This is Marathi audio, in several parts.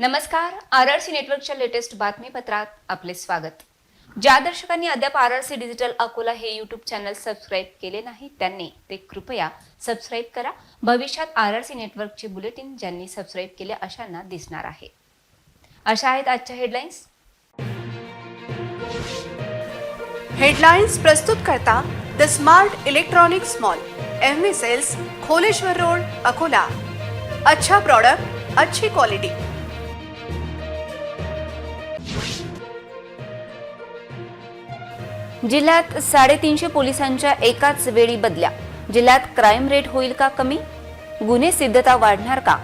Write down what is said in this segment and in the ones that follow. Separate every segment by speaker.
Speaker 1: नमस्कार. आरआरसी नेटवर्कच्या लेटेस्ट बातमीपत्रात आपले स्वागत. ज्या दर्शकांनी अद्याप आरआरसी डिजिटल अकोला हे यूट्यूब चॅनल सबस्क्राईब केले नाही त्यांनी ते कृपया सबस्क्राईब करा. भविष्यात आरआरसी नेटवर्कचे बुलेटिन ज्यांनी सबस्क्राईब केले अशांना दिसणार आहे. अशा आहेत आजच्या हेडलाईन्स.
Speaker 2: हेडलाइंस प्रस्तुत करता the smart electronics mall, MV sales, Kholeshwar road, Akola. अच्छा प्रोडक्ट, अच्छी क्वालिटी.
Speaker 1: जिल्ह्यात 350 पोलिसांच्या एकाच वेळी बदल्या. जिल्ह्यात क्राईम रेट होईल का कमी? गुन्हे सिद्धता वाढणार का?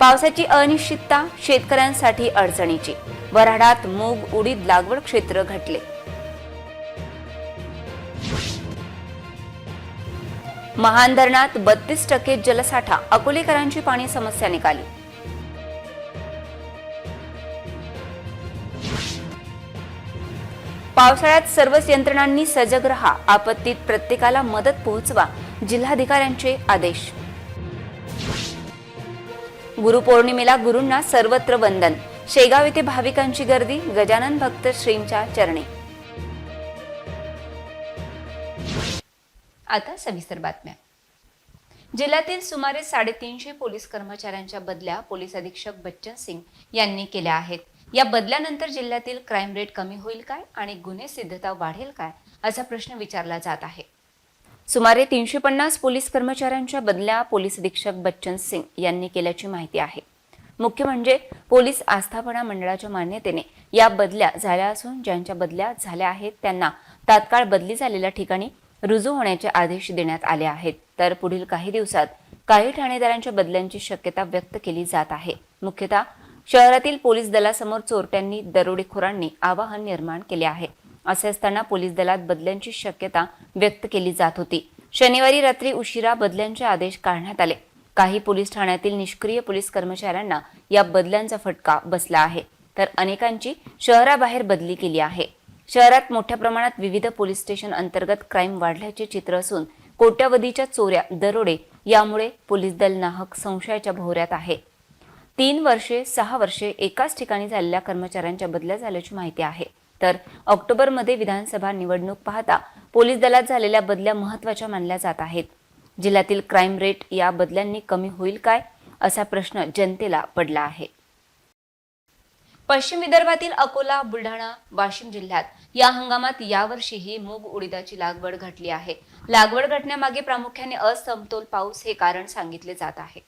Speaker 1: पावसाची अनिश्चितता शेतकऱ्यांसाठी अडचणीची. वऱ्हाडात मूग उडीद लागवड क्षेत्र घटले. महान धरणात 32% जलसाठा. अकोलेकरांची पाणी समस्या निकाली. पावसाळ्यात सर्वच यंत्रणांनी सजग रहा. आपत्तीत प्रत्येकाला मदत पोहोचवा. जिल्हाधिकाऱ्यांचे आदेश. गुरुपौर्णिमेला गुरूंना सर्वत्र वंदन. शेगाव येथे भाविकांची गर्दी. गजानन भक्त श्रींच्या चरणी. आता सविस्तर बातम्या. जिल्ह्यातील सुमारे 350 पोलीस कर्मचाऱ्यांच्या बदल्या पोलीस अधीक्षक बच्चन सिंग यांनी केल्या आहेत. या बदल्यानंतर जिल्ह्यातील क्राईम रेट कमी होईल काय आणि गुन्हे सिद्धता वाढेल काय असा प्रश्न विचारला जात आहे. सुमारे 350 पोलीस कर्मचाऱ्यांच्या बदल्या पोलीस अधीक्षक बच्चन सिंग यांनी केल्याची माहिती आहे. मुख्य म्हणजे पोलीस आस्थापना मंडळाच्या मान्यतेने या बदल्या झाल्या असून ज्यांच्या बदल्या झाल्या आहेत त्यांना तात्काळ बदली झालेल्या ठिकाणी रुजू होण्याचे आदेश देण्यात आले आहेत. तर पुढील काही दिवसात काही ठाणेदारांच्या बदल्यांची शक्यता व्यक्त केली जात आहे. मुख्यतः शहरातील पोलीस दलासमोर चोरट्यांनी दरोडेखोरांनी आवाहन निर्माण केले आहे. असे असताना पोलीस दलात बदल्यांची शक्यता व्यक्त केली जात होती. शनिवारी रात्री उशिरा बदल्यांचे आदेश काढण्यात आले. काही पोलीस ठाण्यातील निष्क्रिय पोलीस कर्मचाऱ्यांना या बदल्यांचा फटका बसला आहे. तर अनेकांची शहराबाहेर बदली केली आहे. शहरात मोठ्या प्रमाणात विविध पोलीस स्टेशन अंतर्गत क्राईम वाढल्याचे चित्र असून कोट्यावधीच्या चोऱ्या दरोडे यामुळे पोलीस दल नाहक संशयाच्या भोवऱ्यात आहे. 3 वर्षे 6 वर्षे एकाच ठिकाणी झालेल्या कर्मचाऱ्यांच्या बदल्या झाल्याची माहिती आहे. तर ऑक्टोबरमध्ये विधानसभा निवडणूक पाहता पोलीस दलात झालेल्या बदल्या महत्त्वाच्या मानल्या जात आहेत. जिल्ह्यातील क्राईम रेट या बदल्यांनी कमी होईल काय असा प्रश्न जनतेला पडला आहे. पश्चिम विदर्भातील अकोला, बुलढाणा, वाशिम जिल्ह्यात या हंगामात यावर्षीही मूग उडीदाची लागवड घटली आहे. लागवड घटण्यामागे प्रामुख्याने असमतोल पाऊस हे कारण सांगितले जात आहे.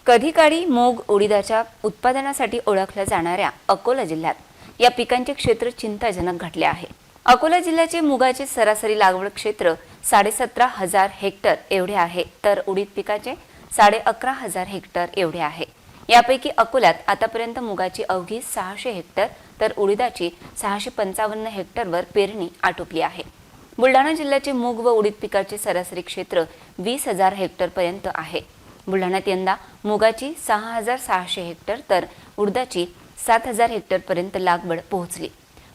Speaker 1: कधी काळी मूग उडीदाच्या उत्पादनासाठी ओळखल्या जाणाऱ्या अकोला जिल्ह्यात या पिकांचे क्षेत्र चिंताजनक घटले आहे. अकोला जिल्ह्याचे मुगाचे सरासरी लागवड क्षेत्र 17,500 हेक्टर एवढे आहे, तर उडीद पिकाचे 11,500 हेक्टर एवढे आहे. यापैकी अकोल्यात आतापर्यंत मुगाची अवघी 600 हेक्टर तर उडीदाची 655 हेक्टरवर पेरणी आटोपली आहे. बुलढाणा जिल्ह्याचे मूग व उडीद पिकाचे सरासरी क्षेत्र 20,000 हेक्टर पर्यंत आहे. बुलढाण्यात यंदा मुगाची 6,600 हेक्टर तर उडदाची 7,000 हेक्टर पर्यंत लागवड पोहोचली.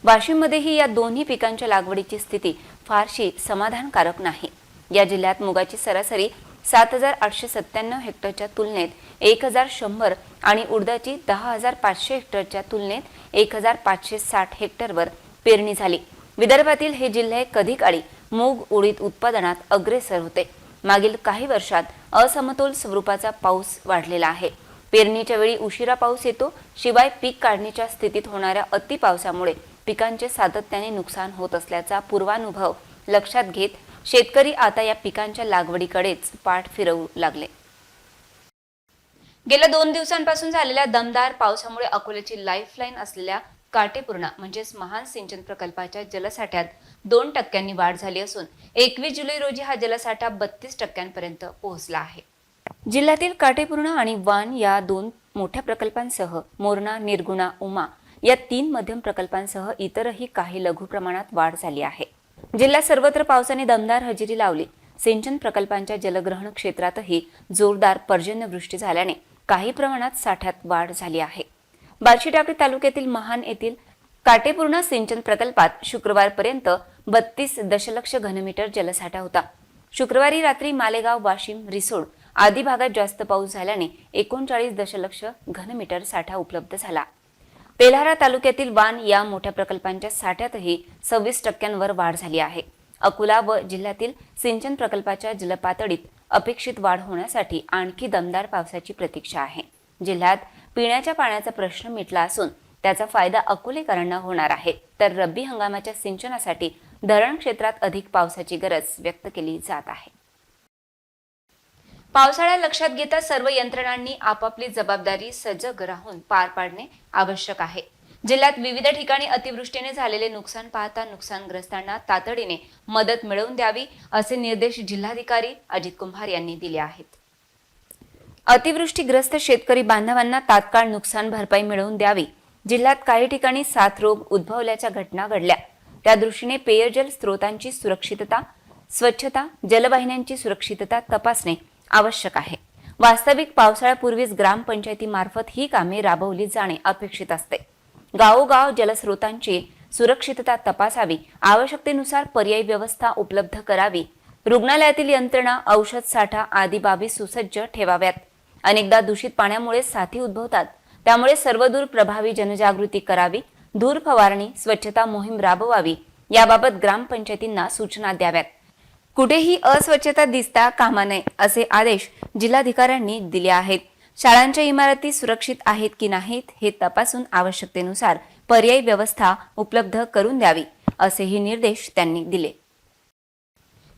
Speaker 1: वाशिममध्येही या दोन्ही पिकांच्या लागवडीची स्थिती फारशी समाधानकारक नाही. या जिल्ह्यात मुगाची सरासरी 7,897 हेक्टरच्या तुलनेत 1,100 आणि उडदाची 10,500 हेक्टरच्या तुलनेत 1,560 हेक्टरवर पेरणी झाली. विदर्भातील हे जिल्हे कधी काळी मूग उडीद उत्पादनात अग्रेसर होते. मागील काही वर्षात असमतोल स्वरूपाचा पाऊस वाढलेला आहे. पेरणीच्या वेळी उशिरा पाऊस येतो. शिवाय पीक काढणीच्या स्थितीत होणाऱ्या अति पावसामुळे पिकांचे सातत्याने नुकसान होत असल्याचा पूर्वानुभव लक्षात घेत शेतकरी आता या पिकांच्या लागवडीकडेच पाठ फिरवू लागले. गेल्या 2 दिवसांपासून झालेल्या दमदार पावसामुळे अकोल्याची लाईफलाईन असलेल्या काटेपूर्णा म्हणजेच महान सिंचन प्रकल्पाच्या जलसाठ्यात 2% वाढ झाली असून 21 जुलै रोजी हा जलसाठा 32% पोहोचला आहे. जिल्ह्यातील काटेपूर्णा आणि वान या 2 मोठ्या प्रकल्पांसह मोरणा, निर्गुणा, उमा या 3 मध्यम प्रकल्पांसह इतरही काही लघु प्रमाणात वाढ झाली आहे. जिल्ह्यात सर्वत्र पावसाने दमदार हजेरी लावली. सिंचन प्रकल्पांच्या जलग्रहण क्षेत्रातही जोरदार पर्जन्यवृष्टी झाल्याने काही प्रमाणात साठ्यात वाढ झाली आहे. बार्शीटाकळी तालुक्यातील महान येथील काटेपूर्णा सिंचन प्रकल्पात शुक्रवारपर्यंत 32 दशलक्ष घनमीटर जलसाठा होता. शुक्रवारी रात्री मालेगाव, वाशिम, रिसोड आदी भागात जास्त पाऊस झाल्याने 39 दशलक्ष घनमीटर साठा उपलब्ध झाला. पेल्हारा तालुक्यातील वान या मोठ्या प्रकल्पांच्या साठ्यातही 26% वाढ झाली आहे. अकोला व जिल्ह्यातील सिंचन प्रकल्पाच्या जलपातळीत अपेक्षित वाढ होण्यासाठी आणखी दमदार पावसाची प्रतीक्षा आहे. जिल्ह्यात पिण्याच्या पाण्याचा प्रश्न मिटला असून त्याचा फायदा अकोलेकरांना होणार आहे. तर रब्बी हंगामाच्या सिंचनासाठी धरण क्षेत्रात अधिक पावसाची गरज व्यक्त केली जात आहे. पावसाळा लक्षात घेता सर्व यंत्रणांनी आपापली जबाबदारी सजग राहून पार पाडणे आवश्यक आहे. जिल्ह्यात विविध ठिकाणी अतिवृष्टीने झालेले नुकसान पाहता नुकसानग्रस्तांना तातडीने मदत मिळवून द्यावी असे निर्देश जिल्हाधिकारी अजित कुंभार यांनी दिले आहेत. अतिवृष्टीग्रस्त शेतकरी बांधवांना तात्काळ नुकसान भरपाई मिळवून द्यावी. जिल्ह्यात काही ठिकाणी साथरोग उद्भवल्याच्या घटना घडल्या. त्या दृष्टीने पेयजल स्रोतांची सुरक्षितता, स्वच्छता, जलवाहिन्यांची सुरक्षितता तपासणे आवश्यक आहे. वास्तविक पावसाळ्यापूर्वीच ग्रामपंचायतीमार्फत ही कामे राबवली जाणे अपेक्षित असते. गावोगाव जलस्रोतांची सुरक्षितता तपासावी, आवश्यकतेनुसार पर्यायी व्यवस्था उपलब्ध करावी, रुग्णालयातील यंत्रणा, औषध साठा आदी बाबी सुसज्ज ठेवाव्यात. अनेकदा दूषित पाण्यामुळे साथी उद्भवतात, त्यामुळे सर्वदूर प्रभावी जनजागृती करावी, धूर फवारणी, स्वच्छता मोहीम राबवावी, याबाबत ग्रामपंचायतींना सूचना द्याव्यात. कुठेही अस्वच्छता दिसता कामा नये असे आदेश जिल्हाधिकाऱ्यांनी दिले आहेत. शाळांच्या इमारती सुरक्षित आहेत की नाहीत हे तपासून आवश्यकतेनुसार पर्यायी व्यवस्था उपलब्ध करून द्यावी असेही निर्देश त्यांनी दिले.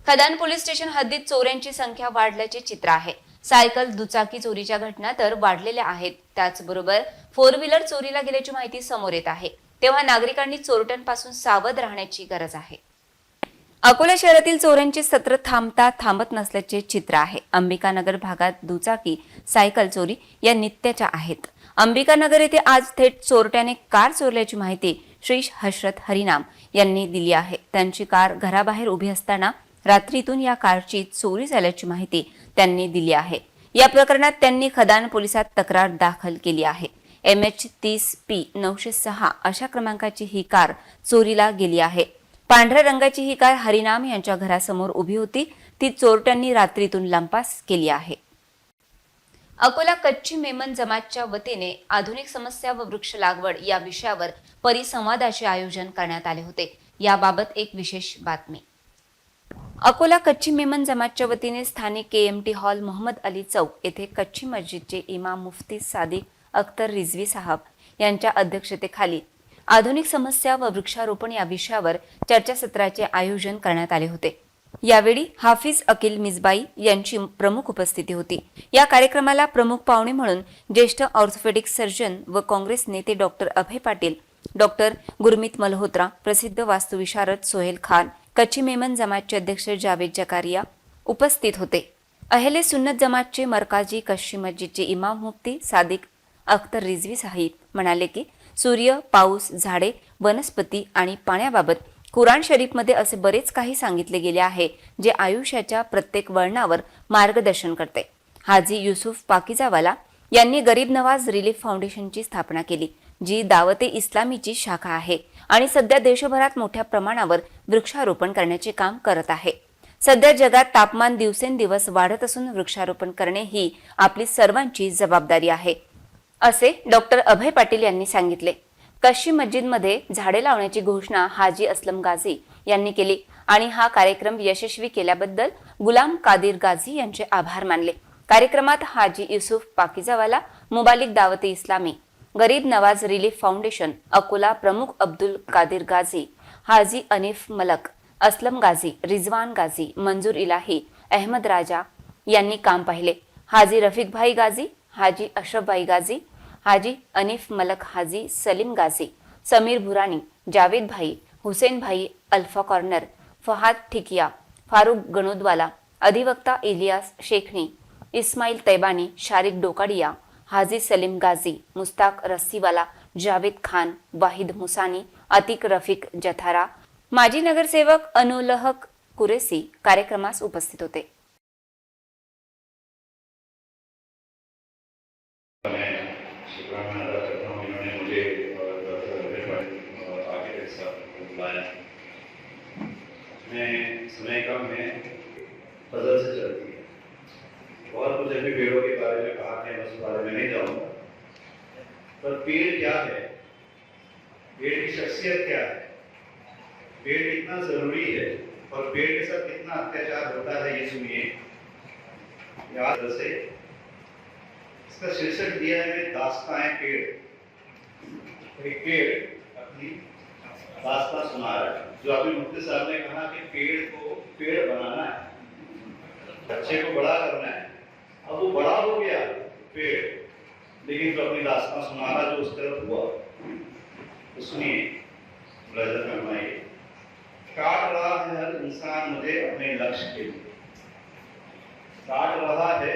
Speaker 1: खदान पोलीस स्टेशन हद्दीत चोऱ्यांची संख्या वाढल्याचे चित्र आहे. सायकल, दुचाकी चोरीच्या घटना तर वाढलेल्या आहेत. त्याचबरोबर 4 व्हीलर चोरीला गेल्याची माहिती समोर येत आहे. तेव्हा नागरिकांनी चोरट्यांपासून सावध राहण्याची गरज आहे. अकोला शहरातील चोऱ्यांचे सत्र थांबत नसल्याचे चित्र आहे. अंबिकानगर भागात दुचाकी, सायकल चोरी या नित्याच्या आहेत. अंबिकानगर येथे आज थेट चोरट्याने कार चोरल्याची माहिती श्री हशरत हरिनाम यांनी दिली आहे. त्यांची कार घराबाहेर उभी असताना रात्रीतून या कारची चोरी झाल्याची माहिती त्यांनी दिली आहे. या प्रकरणात त्यांनी खदान पोलिसात तक्रार दाखल केली आहे. MH30P 906 अशा क्रमांकाची ही कार चोरीला गेली आहे. पांढऱ्या रंगाची ही कार हरिनाम यांच्या घरासमोर उभी होती. ती चोरट्यांनी रात्रीतून लंपास केली आहे. अकोला कच्ची मेमन जमातच्या वतीने आधुनिक समस्या व वृक्ष लागवड या विषयावर परिसंवादाचे आयोजन करण्यात आले होते. याबाबत एक विशेष बातमी. अकोला कच्ची मेमन जमातच्या वतीने स्थानिक KMT हॉल, मोहम्मद अली चौक येथे कच्ची मस्जिदचे इमाम मुफ्ती सादिक अख्तर रिझवी साहब यांच्या अध्यक्षतेखाली आधुनिक समस्या व वृक्षारोपण या विषयावर चर्चासत्राचे आयोजन करण्यात आले होते. यावेळी हाफिज अकील मिजबाई यांची प्रमुख उपस्थिती होती. या कार्यक्रमाला प्रमुख पाहुणे म्हणून ज्येष्ठ ऑर्थोपेडिक सर्जन व काँग्रेस नेते डॉक्टर अभय पाटील, डॉक्टर गुरमीत मल्होत्रा, प्रसिद्ध वास्तुविशारद सोहेल खान, कच्ची मेमन जमातचे अध्यक्ष जावेद जकारिया उपस्थित होते. अहले सुन्नत जमातचे मरकाजी कच्ची मस्जिदचे इमाम मुफ्ती सादिक अख्तर रिझवी साहिब म्हणाले की सूर्य, पाऊस, झाडे, वनस्पती आणि पाण्याबाबत कुराण शरीफमध्ये असे बरेच काही सांगितले गेले आहे जे आयुष्याच्या प्रत्येक वळणावर मार्गदर्शन करते. हाजी युसुफ पाकिजावाला यांनी गरीब नवाज रिलीफ फाउंडेशनची स्थापना केली, जी दावते इस्लामीची शाखा आहे आणि सध्या देशभरात मोठ्या प्रमाणावर वृक्षारोपण करण्याचे काम करत आहे. सध्या जगात तापमान दिवसेंदिवस वाढत असून वृक्षारोपण करणे ही आपली सर्वांची जबाबदारी आहे, असे डॉक्टर अभय पाटील यांनी सांगितले. कच्ची मस्जिदमध्ये झाडे लावण्याची घोषणा हाजी असलम गाझी यांनी केली आणि हा कार्यक्रम यशस्वी केल्याबद्दल गुलाम कादिर गाझी यांचे आभार मानले. कार्यक्रमात हाजी युसुफ पाकिजावाला, मुबालिक दावते इस्लामी, गरीब नवाज रिलीफ फाउंडेशन, अकोला प्रमुख अब्दुल कादिर गाझी, हाजी अनीफ मलक, असलम गाझी, रिजवान गाझी, मंजूर इलाही, अहमद राजा यांनी काम पाहिले. हाजी रफिक भाई गाझी, हाजी अशरफ भाई गाझी, हाजी अनीफ मलक, हाजी सलीम गाझी, समीर भुरानी, जावेद भाई, हुसेन भाई अल्फा कॉर्नर, फहाद ठिकिया, फारूक गणोदवाला, अधिवक्ता इलियास शेखनी, इस्माईल तैबानी, शारिक डोकाडिया, हाजी सलीम गाझी, मुस्ताक रस्सीवाला, जावेद खान, वाहिद मुसानी, अतिक रफिक जथारा, माजी नगरसेवक अनुलहक कुरेसी कार्यक्रमास उपस्थित होते.
Speaker 3: समय कम है फजल से चलती है। और कुछ अभी पेड़ों के बारे में कहा है, मैं उस बारे में नहीं जाऊंगा। पर पेड़ क्या है, पेड़ की शख्सियत क्या है, पेड़ कितना जरूरी है और पेड़ के साथ कितना अत्याचार होता है, ये सुनिए। याद से इसका शीर्षक दिया है दास्तान पेड़। एक पेड़ अपनी दास्तान सुना रहा है। जो अभी मुफ्ती साहब ने कहा कि पेड़ को पेड़ बनाना है, बच्चे को बड़ा करना है। अब वो बड़ा हो गया पेड़, लेकिन तो अपनी दास्तान सुनाना जो उस तरफ हुआ, तो सुनिए, मुलाहिजा फरमाइए। काट रहा है हर इंसान मुझे अपने लक्ष्य के लिए, काट रहा है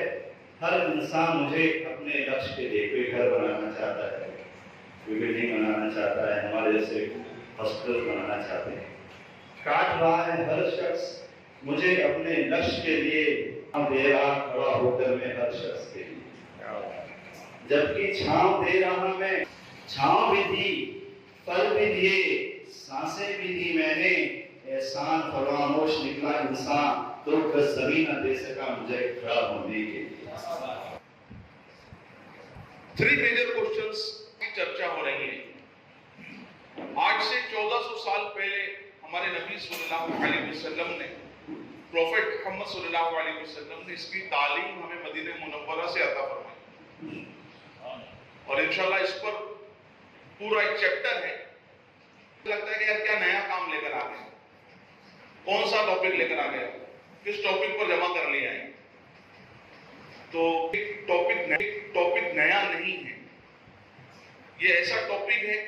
Speaker 3: हर इंसान मुझे अपने लक्ष्य के लिए। कोई घर बनाना चाहता है, कोई बिल्डिंग बनाना चाहता है, हमारे जैसे हॉस्पिटल बनाना चाहते हैं। काट रहा है हर शख्स मुझे अपने लक्ष्य के लिए, दे रहा खड़ा होकर मैं हर शख्स के लिए। जबकि छांव दे रहा मैं, छांव भी दी, फल भी दिए, सांसें भी दी मैंने। एहसान फरामोश निकला इंसान, तो गज जमीन न दे सका मुझे खड़ा होने के लिए।
Speaker 4: 3 मेजर क्वेश्चंस की चर्चा हो रही है। आज से 1400 साल पहले हमारे नबी सल्लल्लाहु अलैहि वसल्लम ने, प्रोफेट मोहम्मद सल्लल्लाहु अलैहि वसल्लम ने इसकी तालीम हमें मदीने मुनव्वरा से अता फरमाई। और इंशाल्लाह इस पर पूरा एक चैप्टर है। लगता है कि यार क्या नया काम लेकर आ गए, कौन सा टॉपिक लेकर आ गया, किस टॉपिक पर जमा कर लिया है। तो एक टॉपिक नया नहीं है, ये ऐसा टॉपिक है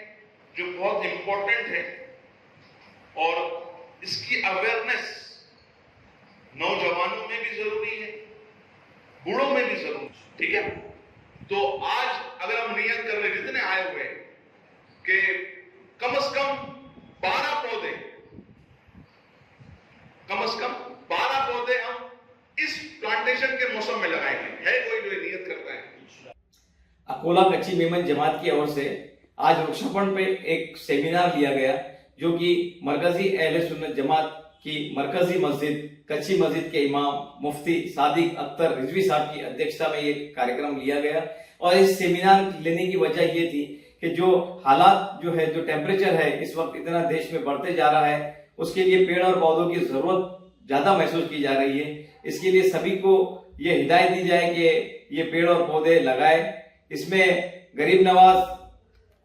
Speaker 4: जो बहुत इंपॉर्टेंट है और इसकी अवेयरनेस नौजवानों में भी जरूरी है, बूढ़ों में भी जरूरी है। ठीक है, तो आज अगर हम नियत कर रहे जितने आए हुए कि कम से कम 12 पौधे, कम से कम 12 पौधे हम इस प्लांटेशन के मौसम में लगाएंगे। है कोई जो नियत करता है?
Speaker 5: अकोला कच्ची मेमन जमात की ओर से आज वृक्षारोपण पे एक सेमिनार लिया गया, जो कि मरकजी अहले सुन्नत जमात की मरकजी मस्जिद कच्ची मस्जिद के इमाम मुफ्ती सादिक अख्तर रिजवी साहब की अध्यक्षता में ये कार्यक्रम लिया गया। और इस सेमिनार लेने की वजह ये थी कि जो हालात जो है, जो टेम्परेचर है इस वक्त इतना देश में बढ़ते जा रहा है, उसके लिए पेड़ और पौधों की जरूरत ज्यादा महसूस की जा रही है। इसके लिए सभी को ये हिदायत दी जाए कि ये पेड़ और पौधे लगाए। इसमें गरीब नवाज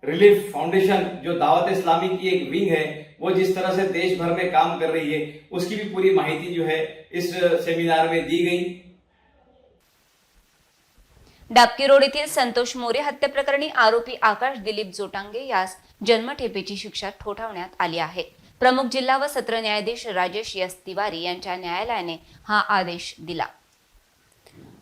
Speaker 5: रिलीफ फाउंडेशन जो दावत इस्लामी की एक विंग है, वो जिस तरह से देश भर में काम कर रही है, उसकी भी पूरी माहिती जो है इस सेमिनार में दी गई।
Speaker 1: डाबकी रोड येथील संतोष मोरे हत्या प्रकरणी आरोपी आकाश दिलीप जोटांगे यास जन्मठेपेची शिक्षा ठोठावण्यात आली आहे। प्रमुख जिल्हा व सत्र न्यायाधीश राजेश एस तिवारी यांच्या न्यायालयाने हा आदेश दिला।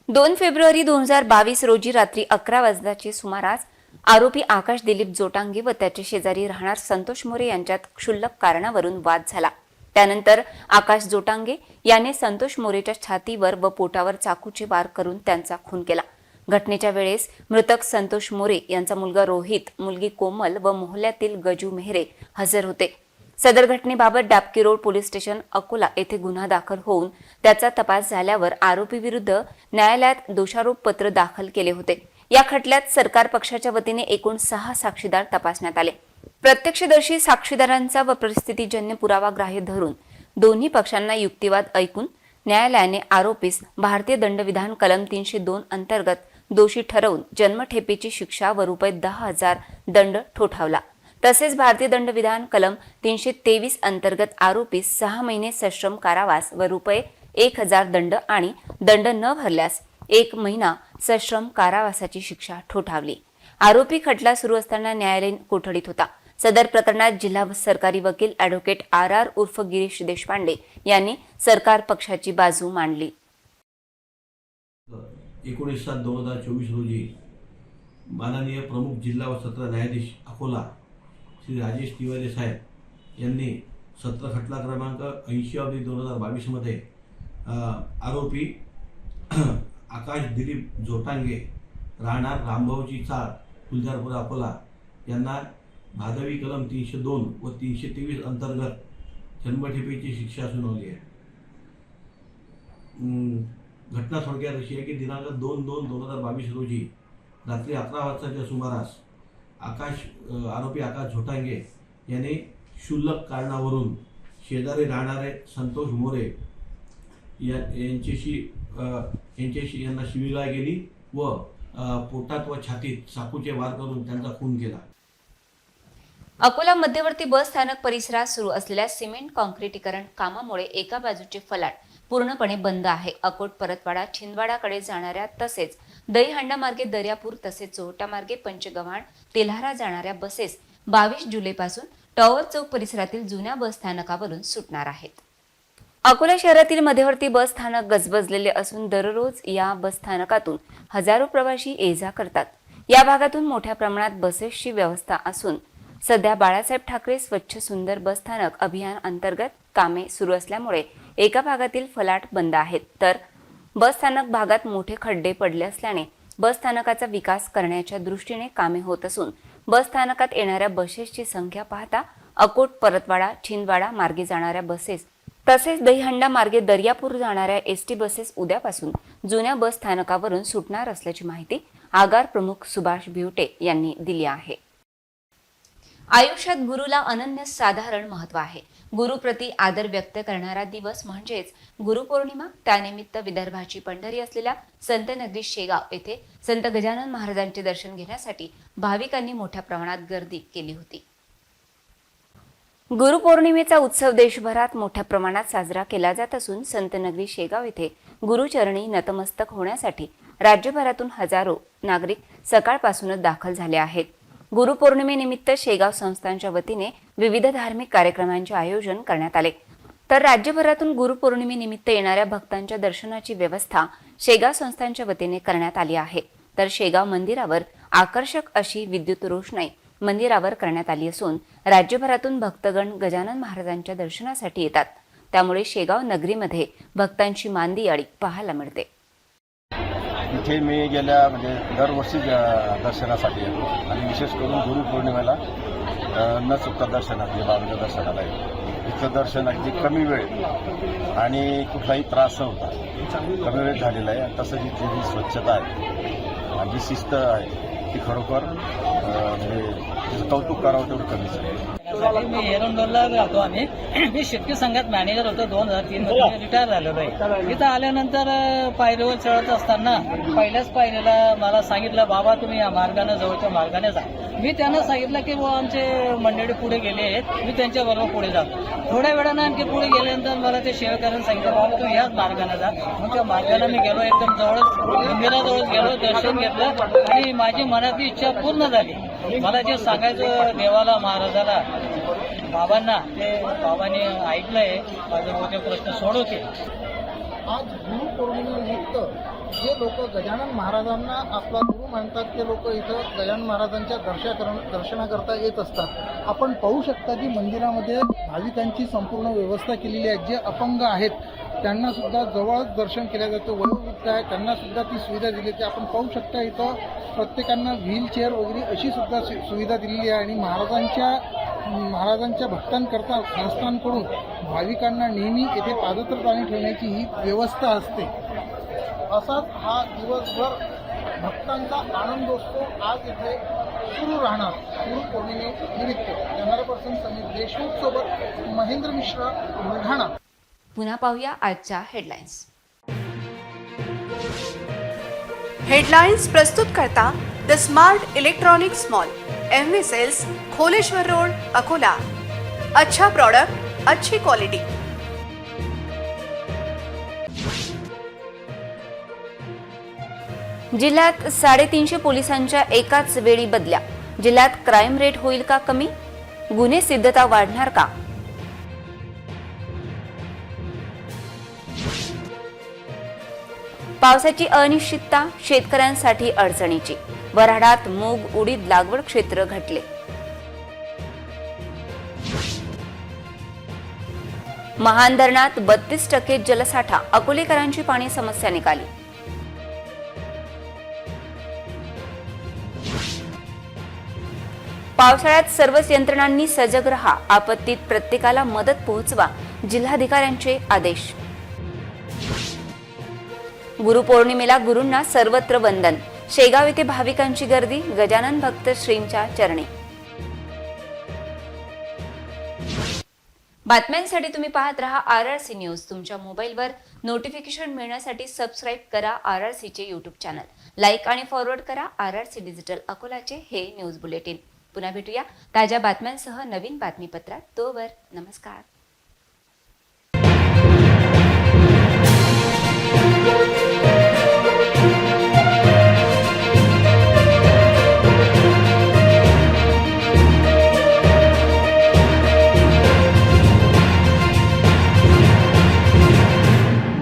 Speaker 1: 2 फेब्रुवारी 2022 रोजी रात्री 11 वाजताचे सुमारास आरोपी आकाश दिलीप जोटांगे व त्याचे शेजारी राहणार संतोष मोरे यांच्यात क्षुल्लक कारणावरून वाद झाला। त्यानंतर आकाश जोटांगे याने संतोष मोरेच्या छातीवर व पोटावर चाकूचे वार करून त्यांचा खून केला। घटनेच्या वेळेस मृतक संतोष मोरे यांचा मुलगा रोहित, मुलगी कोमल व मोहल्ल्यातील गजू मेहरे हजर होते। सदर घटनेबाबत Dabki road police station Akola येथे गुन्हा दाखल होऊन त्याचा तपास झाल्यावर आरोपी विरुद्ध न्यायालयात दोषारोप पत्र दाखल केले होते। या खटल्यात सरकार पक्षाच्या वतीने एकूण 6 साक्षीदार तपासण्यात आले। प्रत्यक्षदर्शी साक्षीदारांचा व परिस्थितीजन्य पुरावा ग्राह्य धरून दोन्ही पक्षांना युक्तिवाद ऐकून न्यायालयाने आरोपीस भारतीय दंडविधान कलम 302 अंतर्गत दोषी ठरवून जन्मठेपेची शिक्षा व ₹10,000 दंड ठोठावला। तसेच भारतीय दंडविधान कलम 323 अंतर्गत आरोपीस 6 महिने सश्रम कारावास व ₹1,000 दंड आणि दंड न भरल्यास 1 महिना सश्रम कारावासाची शिक्षा ठोठावली। आरोपी खटला सुरू असताना न्यायालयीन कोठडीत होता। सदर प्रकरणात जिल्हा सरकारी वकील ॲडव्होकेट RR उर्फ गिरीश देशपांडे यांनी सरकार पक्षाची बाजू मांडली।
Speaker 6: 19/7/2024 रोजी माननीय प्रमुख जिल्हा व सत्र न्यायाधीश अकोला श्री राजेश तिवारी साहेब यांनी सत्र खटला क्रमांक 80/2022 मध्ये आरोपी आकाश दिलीप जोटांगे राहणार रामभाऊची चाळ फुलदारपुरा अकोला यांना भादवी कलम 302 व 323 अंतर्गत जन्मठेपेची शिक्षा सुनावली आहे। घटना थोडक्यात अशी आहे की दिनांक 2/2/2022 रोजी रात्री 11 वाजताच्या सुमारास आरोपी आकाश झोटांगे याने क्षुल्लक कारणावरून शेजारी राहणारे संतोष मोरे यांना शिवीगाळ केली व पोटात व छातीत चाकूचे वार करून त्यांचा खून केला.
Speaker 1: अकोला मध्यवर्ती बस स्थानक परिसरात सुरू असलेल्या सिमेंट काँक्रिटीकरण कामामुळे एका बाजूचे फलाट पूर्णपणे बंद आहे. अकोट परतवाडा छिंदवाडाकडे जाणाऱ्या तसेच दहीहंडा मार्गे दर्यापूर तसेच चोहटा मार्गे पंचगव्हाण तेल्हारा जाणाऱ्या बसेस 22 जुलैपासून टॉवर चौक परिसरातील जुन्या बस स्थानकावरून सुटणार आहेत. अकोला शहरातील मध्यवर्ती बस स्थानक गजबजलेले असून दररोज या बस स्थानकातून हजारो प्रवासी ये-जा करतात. या भागातून मोठ्या प्रमाणात बसेसची व्यवस्था असून सध्या बाळासाहेब ठाकरे स्वच्छ सुंदर बस स्थानक अभियान अंतर्गत कामे सुरू असल्यामुळे एका भागातील फलाट बंद आहेत, तर बस स्थानक भागात मोठे खड्डे पडले असल्याने बस स्थानकाचा विकास करण्याच्या दृष्टीने कामे होत असून बस स्थानकात येणाऱ्या बसेसची संख्या पाहता अकोट परतवाडा छिंदवाडा मार्गे जाणाऱ्या बसेस तसेच दहीहंडा मार्गे दर्यापूर जाणाऱ्या एसटी बसेस उद्यापासून जुन्या बस स्थानकावरून सुटणार असल्याची माहिती आगार प्रमुख सुभाष भिवटे यांनी दिली आहे. आयुष्यात गुरुला अनन्यसाधारण महत्त्व आहे. गुरुप्रती आदर व्यक्त करणारा दिवस म्हणजेच गुरुपौर्णिमा. त्यानिमित्त विदर्भाची पंढरी असलेल्या संत नगरी शेगाव येथे संत गजानन महाराजांचे दर्शन घेण्यासाठी भाविकांनी मोठ्या प्रमाणात गर्दी केली होती. गुरुपौर्णिमेचा उत्सव देशभरात मोठ्या प्रमाणात साजरा केला जात असून संत नगरी शेगाव येथे गुरुचरणी नतमस्तक होण्यासाठी राज्यभरातून हजारो नागरिक सकाळपासूनच दाखल झाले आहेत. गुरुपौर्णिमेनिमित्त शेगाव संस्थांच्या वतीने विविध धार्मिक कार्यक्रमांचे आयोजन करण्यात आले. तर राज्यभरातून गुरुपौर्णिमेनिमित्त येणाऱ्या भक्तांच्या दर्शनाची व्यवस्था शेगाव संस्थांच्या वतीने करण्यात आली आहे. तर शेगाव मंदिरावर आकर्षक अशी विद्युत रोषणाई मंदिरावर करण्यात आली असून राज्यभरातून भक्तगण गजानन महाराजांच्या दर्शनासाठी येतात. त्यामुळे शेगाव नगरीमध्ये भक्तांची मांदियाळी पाहायला मिळते.
Speaker 7: इथे मी गेल्या दरवर्षी दर्शनासाठी येतो आणि विशेष करून गुरुपौर्णिमेला न चुकता दर्शनात बाबांच्या दर्शनाला येतो. इथलं दर्शन अगदी कमी वेळ आणि कुठलाही त्रास नव्हता, कमी वेळ झालेला आहे. तसंच इथली जी स्वच्छता आहे आणि जी शिस्त आहे ती खरोखर तिचं कौतुक करावं तेवढं कमीच आहे.
Speaker 8: मी एरंडोलला राहतो आम्ही. मी शेतकरी संघात मॅनेजर होतो 2003 मध्ये रिटायर झालेलो आहे. इथं आल्यानंतर पायरीवर चढत असताना पहिल्याच पायरीला मला सांगितलं, बाबा तुम्ही या मार्गाने जवळच्या मार्गाने जा. मी त्यांना सांगितलं की आमचे मंडळी पुढे गेले आहेत, मी त्यांच्याबरोबर पुढे जातो. थोड्या वेळानं आणखी पुढे गेल्यानंतर मला ते सेवकांनी सांगितलं, बाबा तुम्ही याच मार्गाने जा. मग त्या मार्गाने मी गेलो, एकदम जवळच मंदिराजवळ गेलो, दर्शन घेतलं आणि माझी मनातली इच्छा पूर्ण झाली. मला जे सांगायचं देवाला महाराजाला बाबांना ते बाबांनी ऐकलंय, माझे मोठे प्रश्न सोडवते.
Speaker 9: आज गुरुपौर्णिमेनिमित्त जे लोक गजानन महाराजांना आपला गुरु मानतात ते लोक इथं गजानन महाराजांच्या दर्शनाकरता येत असतात. आपण पाहू शकता की मंदिरामध्ये भाविकांची संपूर्ण व्यवस्था केलेली आहे. जे अपंग आहेत त्यांना सुद्धा जवळच दर्शन केलं जातं. वयोवृद्ध आहे त्यांना सुद्धा ती सुविधा दिली जाते. आपण पाहू शकता इथं प्रत्येकांना व्हीलचेअर वगैरे अशी सुद्धा सुविधा दिलेली आहे. आणि महाराजांच्या भक्तांकरता संस्थांकडून भाविकांना नेहमी येथे पादत्र पाणी ठेवण्याची ही व्यवस्था असते. असाच हा दिवसभर भक्तांचा आनंदोत्सव आज इथे सुरू राहणार. गुरुपौर्णिमेनिमित्त कॅमेरा पर्सन समीर देशमुख सोबत महेंद्र मिश्रा, बुलढाणा.
Speaker 1: पुन्हा पाहूया आजच्या हेडलाईन्स.
Speaker 2: हेडलाइन्स प्रस्तुत करता the smart electronics mall, MV sales, Kholeshwar road, Akola. अच्छा प्रोडक्ट, अच्छी क्वालिटी.
Speaker 1: जिल्ह्यात 350 पोलिसांच्या एकाच वेळी बदल्या. जिल्ह्यात क्राईम रेट होईल का कमी? गुन्हे सिद्धता वाढणार का? पावसाची अनिश्चितता शेतकऱ्यांसाठी अडचणीची. वऱ्हाडात मूग उडीद लागवड क्षेत्र घटले. महान धरणात 32% जलसाठा. अकोलेकरांची पाणी समस्या निकाली. पावसाळ्यात सर्वच यंत्रणांनी सजग रहा. आपत्तीत प्रत्येकाला मदत पोहोचवा. जिल्हाधिकाऱ्यांचे आदेश. गुरुपौर्णिमेला गुरूंना सर्वत्र वंदन. शेगाव येथे भाविकांची गर्दी. गजानन भक्त श्रींच्या चरणी. बातम्यांसाठी तुम्ही पाहत रहा RRC न्यूज. तुमच्या मोबाईलवर नोटिफिकेशन मिळण्यासाठी सबस्क्राईब करा RRCचे यूट्यूब चॅनल. लाईक आणि फॉरवर्ड करा RRC डिजिटल अकोलाचे हे न्यूज बुलेटिन. पुन्हा भेटूया ताज्या बातम्यांसह नवीन बातमीपत्रात. तोवर नमस्कार.